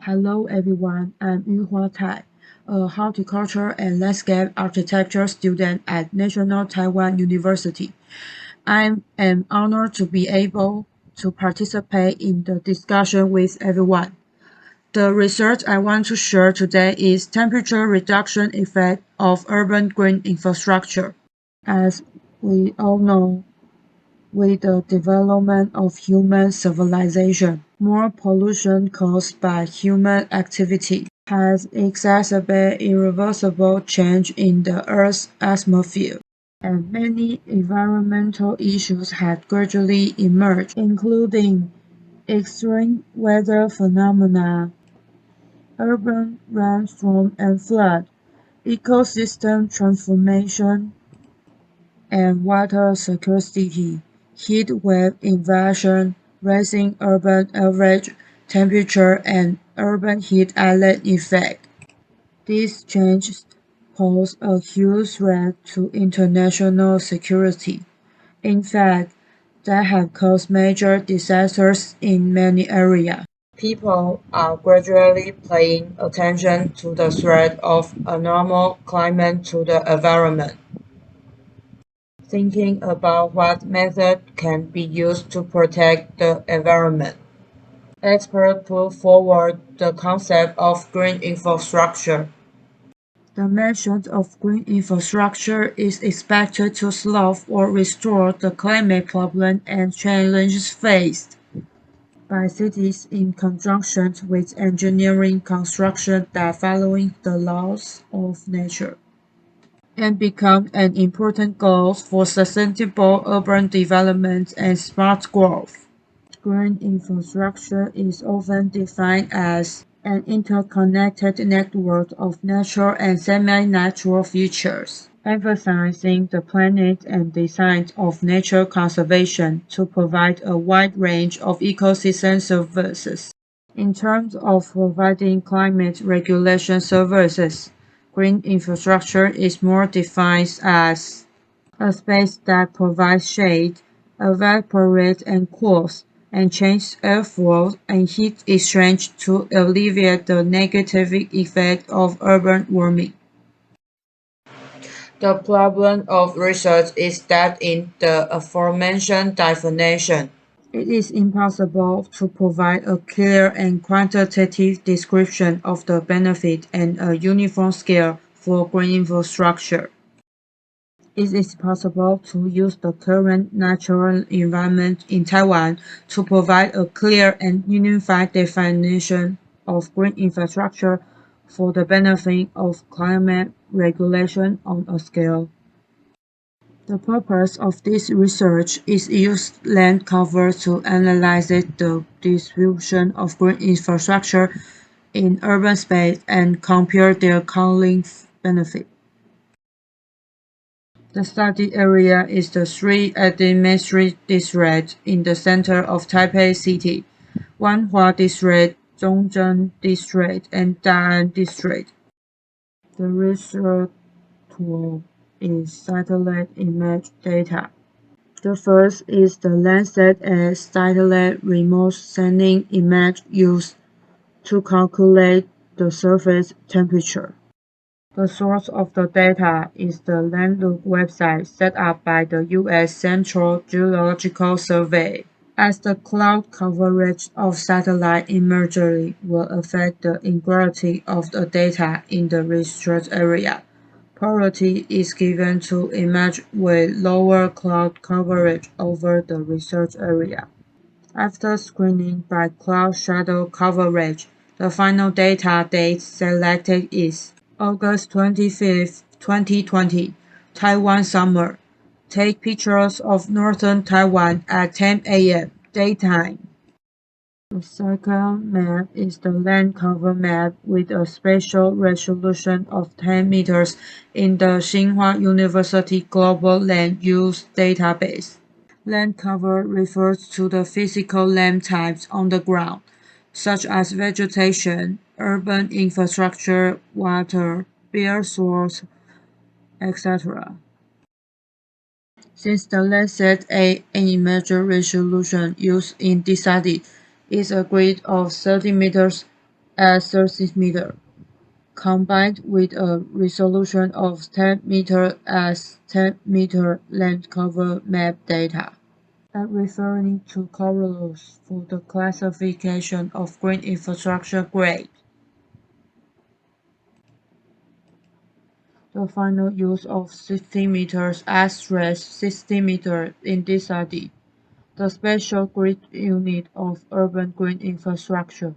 Hello everyone, I'm Yuhua Tai, a horticulture and landscape architecture student at National Taiwan University. I'm honored to be able to participate in the discussion with everyone. The research I want to share today is temperature reduction effect of urban green infrastructure. As we all know, with the development of human civilization, more pollution caused by human activity has exacerbated irreversible change in the Earth's atmosphere, and many environmental issues have gradually emerged, including extreme weather phenomena, urban rainstorm and flood, ecosystem transformation, and water scarcity, heat wave invasion, rising urban average temperature, and urban heat island effect. These changes pose a huge threat to international security. In fact, they have caused major disasters in many areas. People are gradually paying attention to the threat of abnormal climate to the environment, thinking about what methods can be used to protect the environment. Experts put forward the concept of green infrastructure. The mention of green infrastructure is expected to solve or restore the climate problem and challenges faced by cities in conjunction with engineering construction that following the laws of nature, and become an important goal for sustainable urban development and smart growth. Green infrastructure is often defined as an interconnected network of natural and semi-natural features, emphasizing the planet and design of nature conservation to provide a wide range of ecosystem services. In terms of providing climate regulation services, green infrastructure is more defined as a space that provides shade, evaporates and cools, and changes airflow and heat exchange to alleviate the negative effect of urban warming. The problem of research is that in the aforementioned definition, it is impossible to provide a clear and quantitative description of the benefit and a uniform scale for green infrastructure. It is possible to use the current natural environment in Taiwan to provide a clear and unified definition of green infrastructure for the benefit of climate regulation on a scale. The purpose of this research is to use land cover to analyze the distribution of green infrastructure in urban space and compare their counting benefit. The study area is the three administrative districts in the center of Taipei City: Wanhua District, Zhongzheng District, and Da'an District. The research tool is satellite image data. The first is the Landsat as satellite remote sensing image used to calculate the surface temperature. The source of the data is the Landlook website set up by the U.S. Central Geological Survey. As the cloud coverage of satellite imagery will affect the integrity of the data in the research area, priority is given to images with lower cloud coverage over the research area. After screening by cloud shadow coverage, the final data date selected is August 25th, 2020, Taiwan summer. Take pictures of northern Taiwan at 10 a.m. daytime. The second map is the land cover map with a spatial resolution of 10 meters in the Tsinghua University Global Land Use Database. Land cover refers to the physical land types on the ground, such as vegetation, urban infrastructure, water, bare soils, etc. Since the Landsat A image resolution used in this study is a grid of 30 meters at 30 meters, combined with a resolution of 10 meters as 10-meter land cover map data. Referring to corridors for the classification of green infrastructure grade. The final use of 60 meters *60 meters in this study, the special grid unit of urban green infrastructure.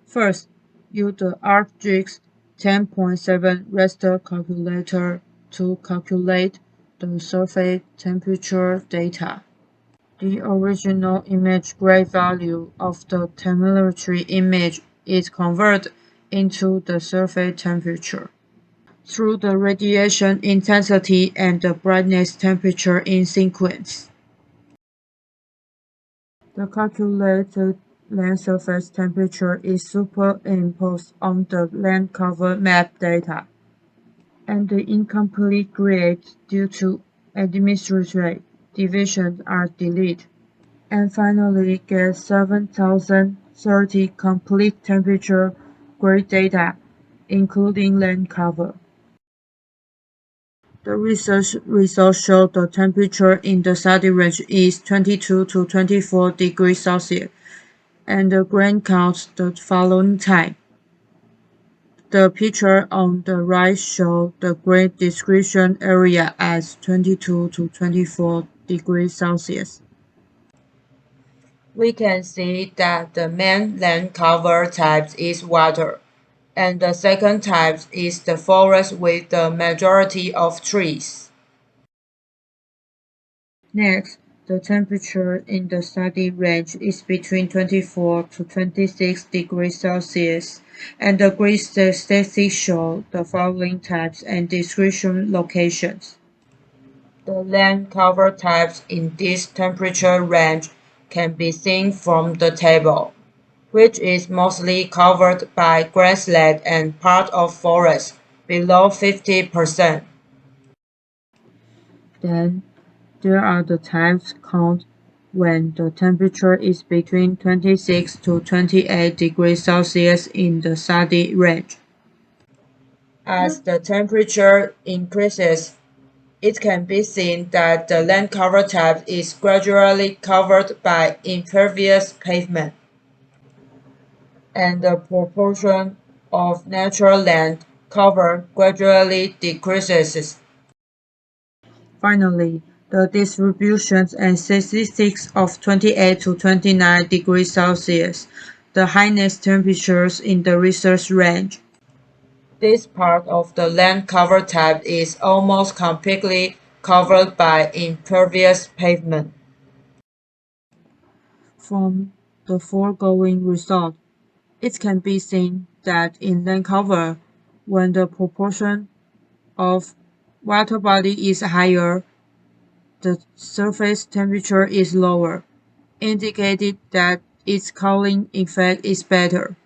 First, use the ArcGIS 10.7 raster calculator to calculate the surface temperature data. The original image grade value of the telemetry image is converted into the surface temperature through the radiation intensity and the brightness temperature in sequence. The calculated land surface temperature is superimposed on the land cover map data, and the incomplete grades due to administrative divisions are deleted. And finally get 7030 complete temperature grade data, including land cover. The research results show the temperature in the study range is 22 to 24 degrees Celsius, and the grain counts the following time. The picture on the right shows the grain description area as 22 to 24 degrees Celsius. We can see that the main land cover type is water, and the second type is the forest with the majority of trees. Next, the temperature in the study range is between 24 to 26 degrees Celsius, and the grid statistics show the following types and description locations. The land cover types in this temperature range can be seen from the table, which is mostly covered by grassland and part of forest, below 50%. Then, there are the types count when the temperature is between 26 to 28 degrees Celsius in the study range. As the temperature increases, it can be seen that the land cover type is gradually covered by impervious pavement, and the proportion of natural land cover gradually decreases. Finally, the distributions and statistics of 28 to 29 degrees Celsius, the highest temperatures in the research range. This part of the land cover type is almost completely covered by impervious pavement. From the foregoing result, it can be seen that in land cover, when the proportion of water body is higher, the surface temperature is lower, indicating that its cooling effect is better,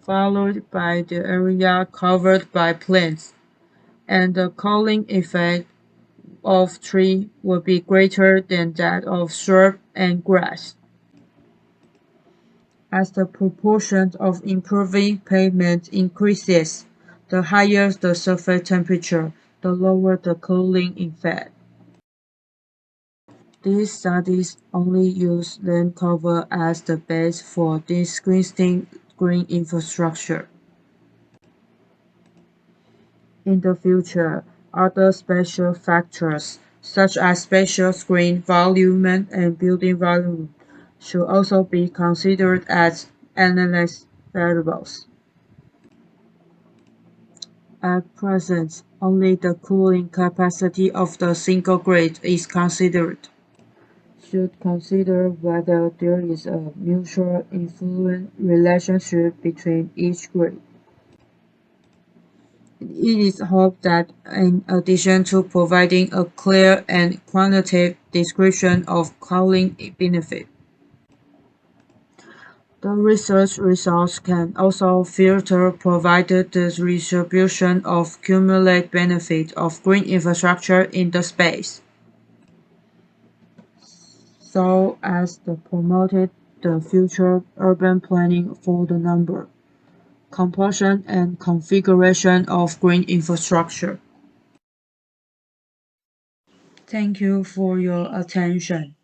followed by the area covered by plants, and the cooling effect of tree will be greater than that of shrub and grass. As the proportion of improving pavement increases, the higher the surface temperature, the lower the cooling effect. These studies only use land cover as the base for describing green infrastructure. In the future, other special factors, such as spatial screen volume and building volume, should also be considered as analysis variables. At present, only the cooling capacity of the single grid is considered. Should consider whether there is a mutual influence relationship between each grid. It is hoped that in addition to providing a clear and quantitative description of cooling benefit, the research results can also filter provided the distribution of cumulative benefit of green infrastructure in the space, so as the promoted the future urban planning for the number, composition, and configuration of green infrastructure. Thank you for your attention.